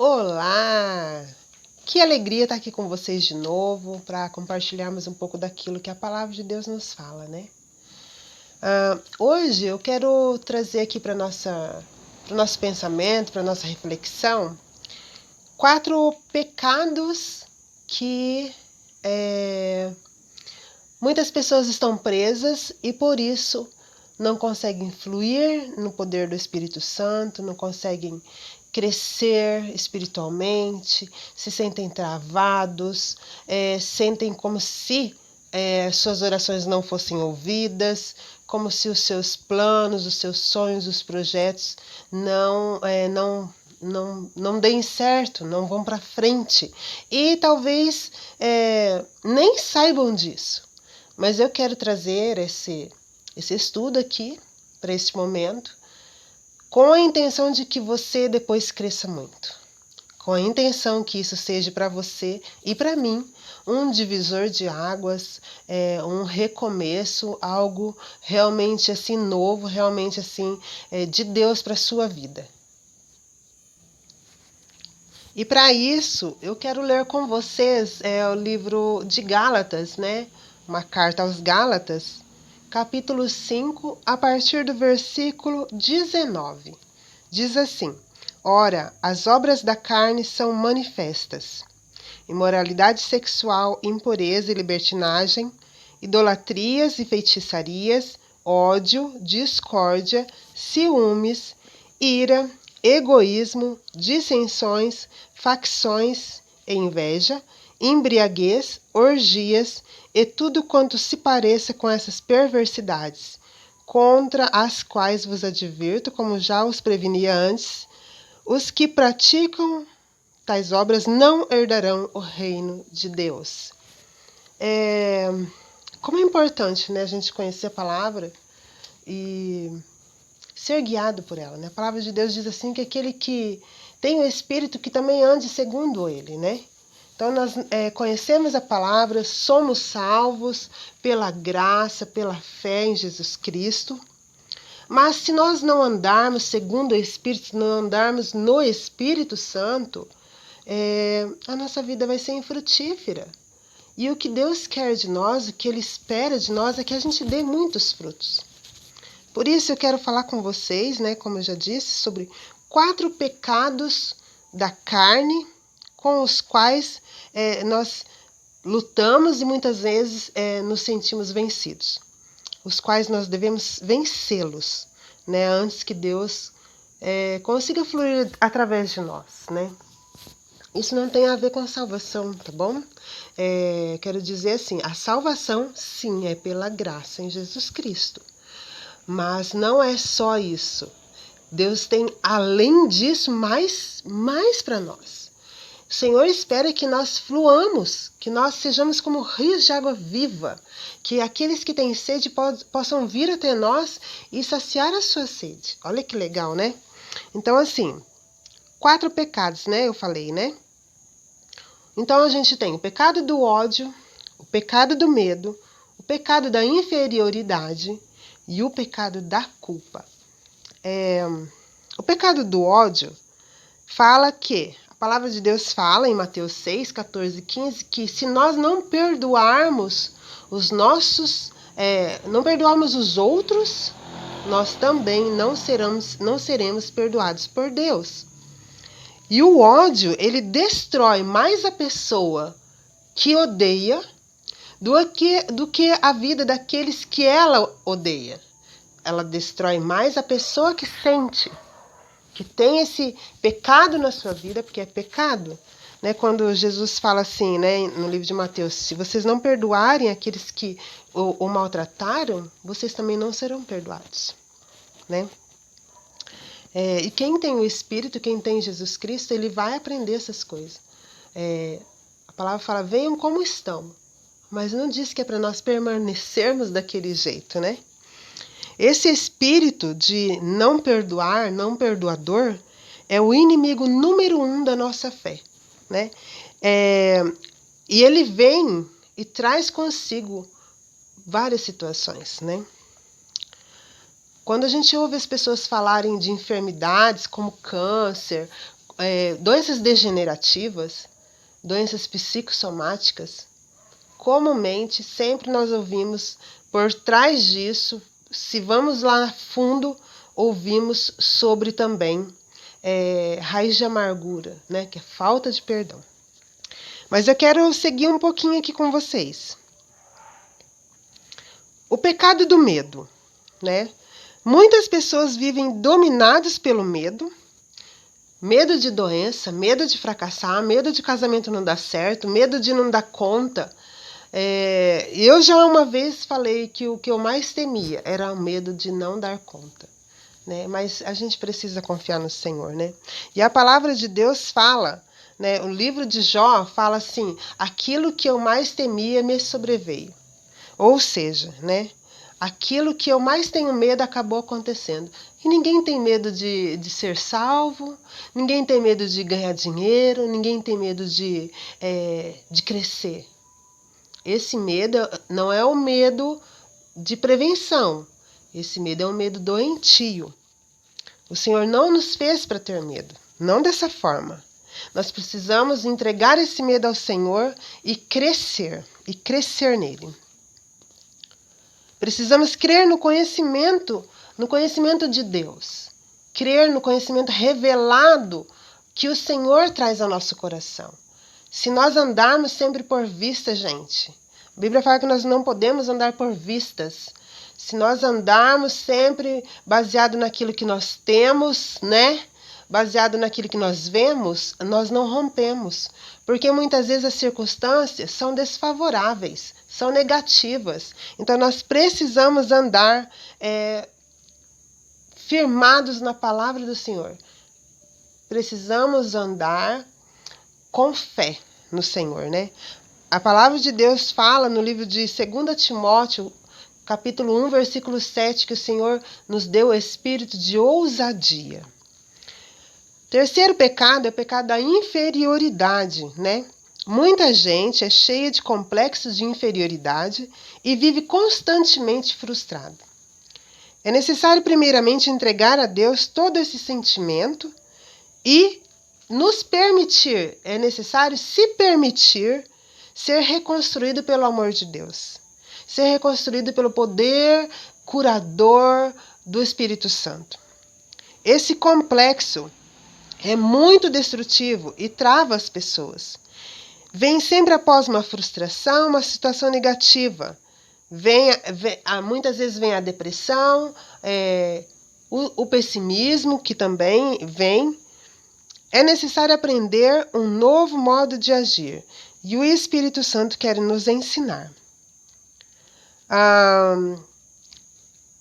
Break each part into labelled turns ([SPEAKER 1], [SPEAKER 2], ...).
[SPEAKER 1] Olá! Que alegria estar aqui com vocês de novo para compartilharmos um pouco daquilo que a palavra de Deus nos fala, né? Hoje eu quero trazer aqui para o nosso pensamento, para nossa reflexão, 4 pecados que muitas pessoas estão presas e por isso não conseguem fluir no poder do Espírito Santo, não conseguem crescer espiritualmente, se sentem travados, sentem como se suas orações não fossem ouvidas, como se os seus planos, os seus sonhos, os projetos não deem certo, não vão para frente. E talvez nem saibam disso. Mas eu quero trazer esse estudo aqui para este momento com a intenção de que você depois cresça muito. Com a intenção que isso seja para você e para mim um divisor de águas, um recomeço, algo realmente assim novo, realmente assim de Deus para a sua vida. E para isso, eu quero ler com vocês o livro de Gálatas, né? Uma carta aos Gálatas, capítulo 5, a partir do versículo 19. Diz assim: Ora, as obras da carne são manifestas: imoralidade sexual, impureza e libertinagem, idolatrias e feitiçarias, ódio, discórdia, ciúmes, ira, egoísmo, dissensões, facções e inveja, embriaguez, orgias e tudo quanto se pareça com essas perversidades, contra as quais vos advirto, como já os prevenia antes, os que praticam tais obras não herdarão o reino de Deus. Como é importante, né, a gente conhecer a palavra e ser guiado por ela, né? A palavra de Deus diz assim que aquele que tem o Espírito que também ande segundo ele, né? Então nós conhecemos a palavra, somos salvos pela graça, pela fé em Jesus Cristo. Mas se nós não andarmos segundo o Espírito, não andarmos no Espírito Santo, a nossa vida vai ser infrutífera. E o que Deus quer de nós, o que Ele espera de nós é que a gente dê muitos frutos. Por isso eu quero falar com vocês, né, como eu já disse, sobre 4 pecados da carne com os quais nós lutamos e muitas vezes nos sentimos vencidos. Os quais nós devemos vencê-los, né, antes que Deus consiga fluir através de nós, né? Isso não tem a ver com a salvação, tá bom? Quero dizer assim, a salvação, sim, é pela graça em Jesus Cristo. Mas não é só isso. Deus tem, além disso, mais para nós. O Senhor espera que nós fluamos, que nós sejamos como rios de água viva, que aqueles que têm sede possam vir até nós e saciar a sua sede. Olha que legal, né? Então, assim, 4 pecados, né? Eu falei, né? Então, a gente tem o pecado do ódio, o pecado do medo, o pecado da inferioridade e o pecado da culpa. O pecado do ódio fala que, a palavra de Deus fala em Mateus 6, 14 e 15, que se nós não perdoarmos não perdoarmos os outros, nós também não seremos perdoados por Deus. E o ódio, ele destrói mais a pessoa que odeia do que a vida daqueles que ela odeia. Ela destrói mais a pessoa que sente, que tem esse pecado na sua vida, porque é pecado. Né? Quando Jesus fala assim, né, no livro de Mateus, se vocês não perdoarem aqueles que o maltrataram, vocês também não serão perdoados. Né? E quem tem o Espírito, quem tem Jesus Cristo, ele vai aprender essas coisas. A palavra fala, venham como estão. Mas não diz que é para nós permanecermos daquele jeito, né? Esse espírito de não perdoar, não perdoador, é o inimigo número 1 da nossa fé, né? E ele vem e traz consigo várias situações, né? Quando a gente ouve as pessoas falarem de enfermidades como câncer, doenças degenerativas, doenças psicossomáticas, comumente, sempre nós ouvimos por trás disso, se vamos lá a fundo, ouvimos sobre também raiz de amargura, né, que é falta de perdão. Mas eu quero seguir um pouquinho aqui com vocês. O pecado do medo, né? Muitas pessoas vivem dominadas pelo medo. Medo de doença, medo de fracassar, medo de casamento não dar certo, medo de não dar conta. Eu já uma vez falei que o que eu mais temia era o medo de não dar conta, né? Mas a gente precisa confiar no Senhor, né? E a palavra de Deus fala, né? O livro de Jó fala assim: aquilo que eu mais temia me sobreveio. Ou seja, né? Aquilo que eu mais tenho medo acabou acontecendo. E ninguém tem medo de ser salvo, ninguém tem medo de ganhar dinheiro, ninguém tem medo de crescer. Esse medo não é o medo de prevenção. Esse medo é um medo doentio. O Senhor não nos fez para ter medo, não dessa forma. Nós precisamos entregar esse medo ao Senhor e crescer nele. Precisamos crer no conhecimento de Deus. Crer no conhecimento revelado que o Senhor traz ao nosso coração. Se nós andarmos sempre por vista, gente, a Bíblia fala que nós não podemos andar por vistas. Se nós andarmos sempre baseado naquilo que nós temos, né? Baseado naquilo que nós vemos, nós não rompemos. Porque muitas vezes as circunstâncias são desfavoráveis, são negativas. Então nós precisamos andar firmados na palavra do Senhor. Precisamos andar com fé no Senhor, né? A palavra de Deus fala no livro de 2 Timóteo, capítulo 1, versículo 7, que o Senhor nos deu o espírito de ousadia. Terceiro pecado é o pecado da inferioridade, né? Muita gente é cheia de complexos de inferioridade e vive constantemente frustrada. É necessário primeiramente entregar a Deus todo esse sentimento e é necessário se permitir ser reconstruído pelo amor de Deus, ser reconstruído pelo poder curador do Espírito Santo. Esse complexo é muito destrutivo e trava as pessoas. Vem sempre após uma frustração, uma situação negativa. Muitas vezes vem a depressão, o pessimismo, que também vem. É necessário aprender um novo modo de agir. E o Espírito Santo quer nos ensinar.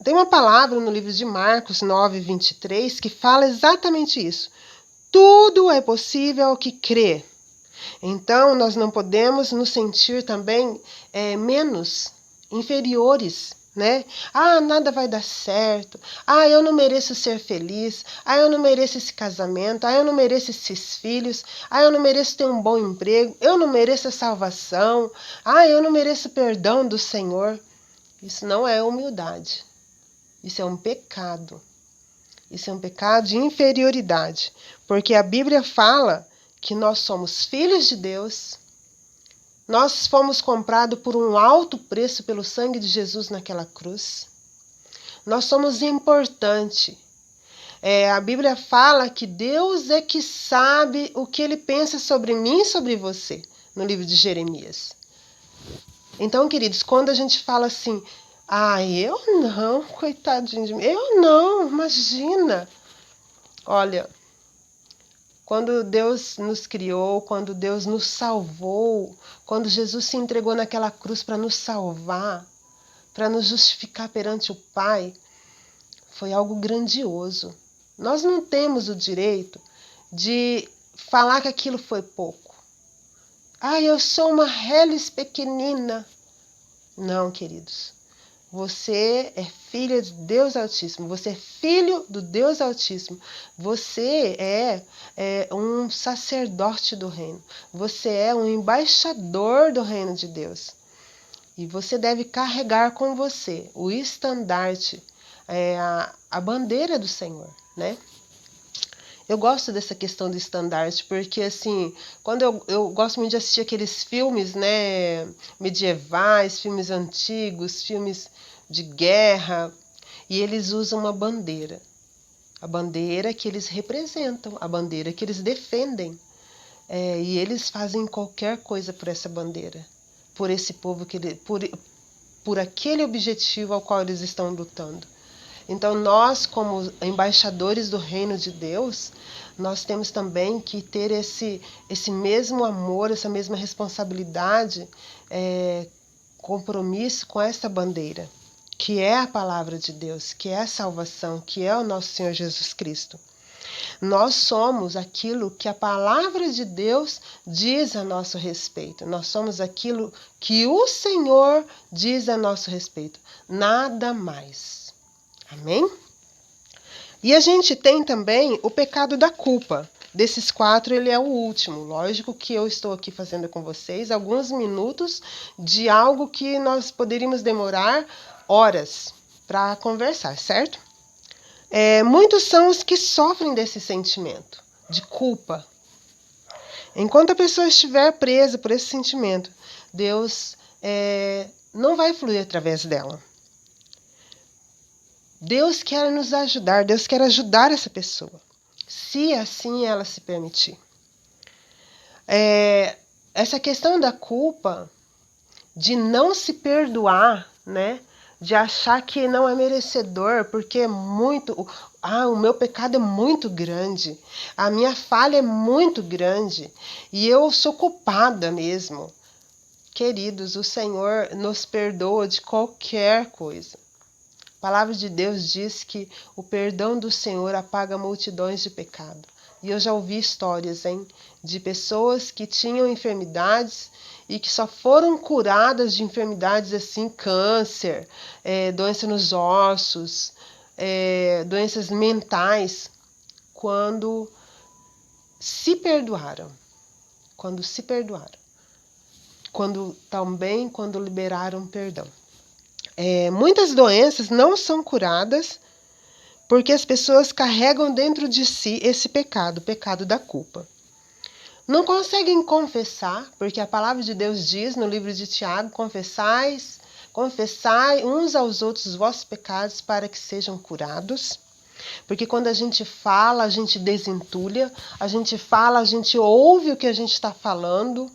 [SPEAKER 1] Tem uma palavra no livro de Marcos 9, 23, que fala exatamente isso. Tudo é possível ao que crê. Então, nós não podemos nos sentir também menos, inferiores, né? Nada vai dar certo. Eu não mereço ser feliz. Eu não mereço esse casamento. Eu não mereço esses filhos. Eu não mereço ter um bom emprego. Eu não mereço a salvação. Eu não mereço o perdão do Senhor. Isso não é humildade. Isso é um pecado. Isso é um pecado de inferioridade. Porque a Bíblia fala que nós somos filhos de Deus, nós fomos comprados por um alto preço pelo sangue de Jesus naquela cruz. Nós somos importantes. A Bíblia fala que Deus é que sabe o que Ele pensa sobre mim e sobre você, no livro de Jeremias. Então, queridos, quando a gente fala assim, eu não, coitadinho de mim, eu não, imagina. Olha, quando Deus nos criou, quando Deus nos salvou, quando Jesus se entregou naquela cruz para nos salvar, para nos justificar perante o Pai, foi algo grandioso. Nós não temos o direito de falar que aquilo foi pouco. Eu sou uma reles pequenina. Não, queridos. Você é filha de Deus Altíssimo. Você é filho do Deus Altíssimo. Você é um sacerdote do reino. Você é um embaixador do reino de Deus. E você deve carregar com você o estandarte, a bandeira do Senhor, né? Eu gosto dessa questão do estandarte, porque assim, quando eu gosto muito de assistir aqueles filmes, né, medievais, filmes antigos, filmes de guerra, e eles usam uma bandeira. A bandeira que eles representam, a bandeira que eles defendem. E eles fazem qualquer coisa por essa bandeira, por esse povo, por aquele objetivo ao qual eles estão lutando. Então, nós, como embaixadores do reino de Deus, nós temos também que ter esse mesmo amor, essa mesma responsabilidade, compromisso com essa bandeira, que é a palavra de Deus, que é a salvação, que é o nosso Senhor Jesus Cristo. Nós somos aquilo que a palavra de Deus diz a nosso respeito. Nós somos aquilo que o Senhor diz a nosso respeito. Nada mais. Amém? E a gente tem também o pecado da culpa. Desses 4, ele é o último. Lógico que eu estou aqui fazendo com vocês alguns minutos de algo que nós poderíamos demorar horas para conversar, certo? Muitos são os que sofrem desse sentimento de culpa. Enquanto a pessoa estiver presa por esse sentimento, Deus não vai fluir através dela. Deus quer nos ajudar, Deus quer ajudar essa pessoa, se assim ela se permitir. Essa questão da culpa, de não se perdoar, né? De achar que não é merecedor, porque o meu pecado é muito grande, a minha falha é muito grande, e eu sou culpada mesmo. Queridos, o Senhor nos perdoa de qualquer coisa. A palavra de Deus diz que o perdão do Senhor apaga multidões de pecado. E eu já ouvi histórias, de pessoas que tinham enfermidades e que só foram curadas de enfermidades assim, câncer, doença nos ossos, doenças mentais, quando se perdoaram. Quando liberaram perdão. Muitas doenças não são curadas porque as pessoas carregam dentro de si esse pecado, o pecado da culpa. Não conseguem confessar, porque a palavra de Deus diz no livro de Tiago, confessai uns aos outros os vossos pecados para que sejam curados. Porque quando a gente fala, a gente desentulha, a gente fala, a gente ouve o que a gente está falando.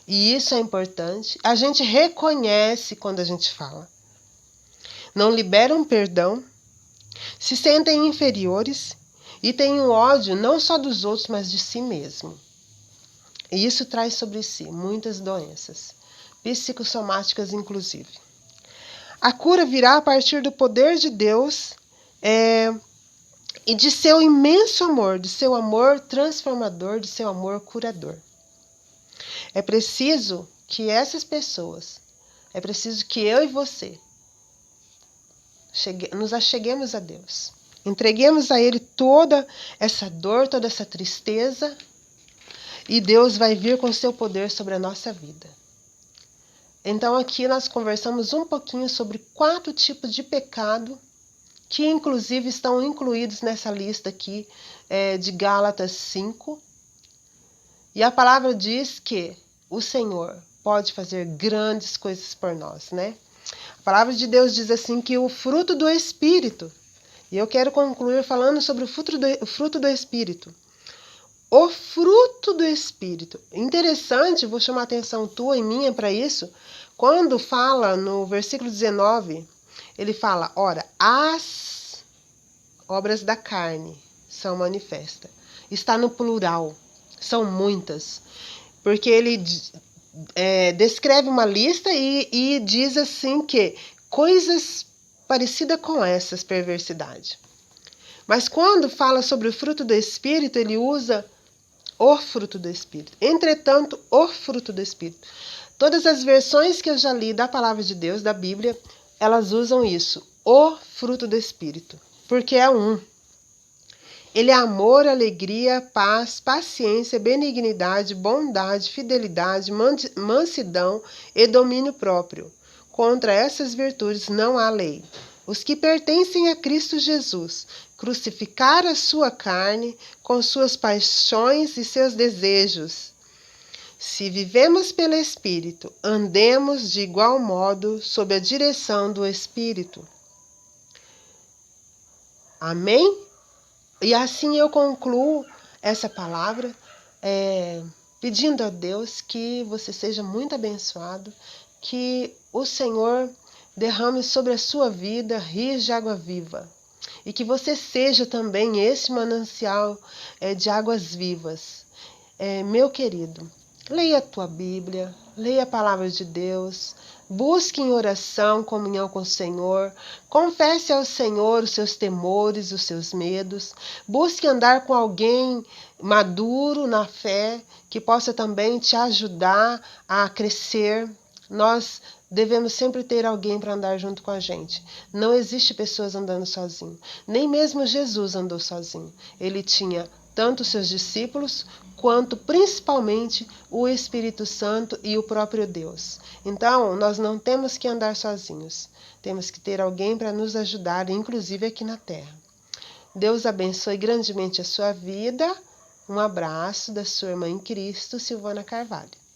[SPEAKER 1] E isso é importante. A gente reconhece quando a gente fala. Não liberam perdão, se sentem inferiores e têm um ódio não só dos outros, mas de si mesmo. E isso traz sobre si muitas doenças, psicossomáticas inclusive. A cura virá a partir do poder de Deus e de seu imenso amor, de seu amor transformador, de seu amor curador. É preciso que essas pessoas, é preciso que eu e você nos acheguemos a Deus. Entreguemos a Ele toda essa dor, toda essa tristeza, e Deus vai vir com seu poder sobre a nossa vida. Então aqui nós conversamos um pouquinho sobre 4 tipos de pecado, que inclusive estão incluídos nessa lista aqui de Gálatas 5. E a palavra diz que o Senhor pode fazer grandes coisas por nós, né? A palavra de Deus diz assim que o fruto do Espírito, e eu quero concluir falando sobre o fruto do Espírito. O fruto do Espírito. Interessante, vou chamar a atenção tua e minha para isso, quando fala no versículo 19, ele fala, ora, as obras da carne são manifestas. Está no plural. São muitas, porque ele descreve uma lista e diz assim que coisas parecidas com essas perversidades. Mas quando fala sobre o fruto do Espírito, ele usa o fruto do Espírito. Entretanto, o fruto do Espírito. Todas as versões que eu já li da palavra de Deus, da Bíblia, elas usam isso, o fruto do Espírito, porque é um. Ele é amor, alegria, paz, paciência, benignidade, bondade, fidelidade, mansidão e domínio próprio. Contra essas virtudes não há lei. Os que pertencem a Cristo Jesus crucificar a sua carne com suas paixões e seus desejos. Se vivemos pelo Espírito, andemos de igual modo sob a direção do Espírito. Amém? E assim eu concluo essa palavra, pedindo a Deus que você seja muito abençoado, que o Senhor derrame sobre a sua vida rios de água viva e que você seja também esse manancial de águas vivas. Meu querido, leia a tua Bíblia, leia a palavra de Deus, busque em oração, comunhão com o Senhor, confesse ao Senhor os seus temores, os seus medos, busque andar com alguém maduro na fé, que possa também te ajudar a crescer. Nós devemos sempre ter alguém para andar junto com a gente. Não existe pessoas andando sozinho. Nem mesmo Jesus andou sozinho. Ele tinha tanto seus discípulos, quanto principalmente o Espírito Santo e o próprio Deus. Então, nós não temos que andar sozinhos. Temos que ter alguém para nos ajudar, inclusive aqui na Terra. Deus abençoe grandemente a sua vida. Um abraço da sua irmã em Cristo, Silvana Carvalho.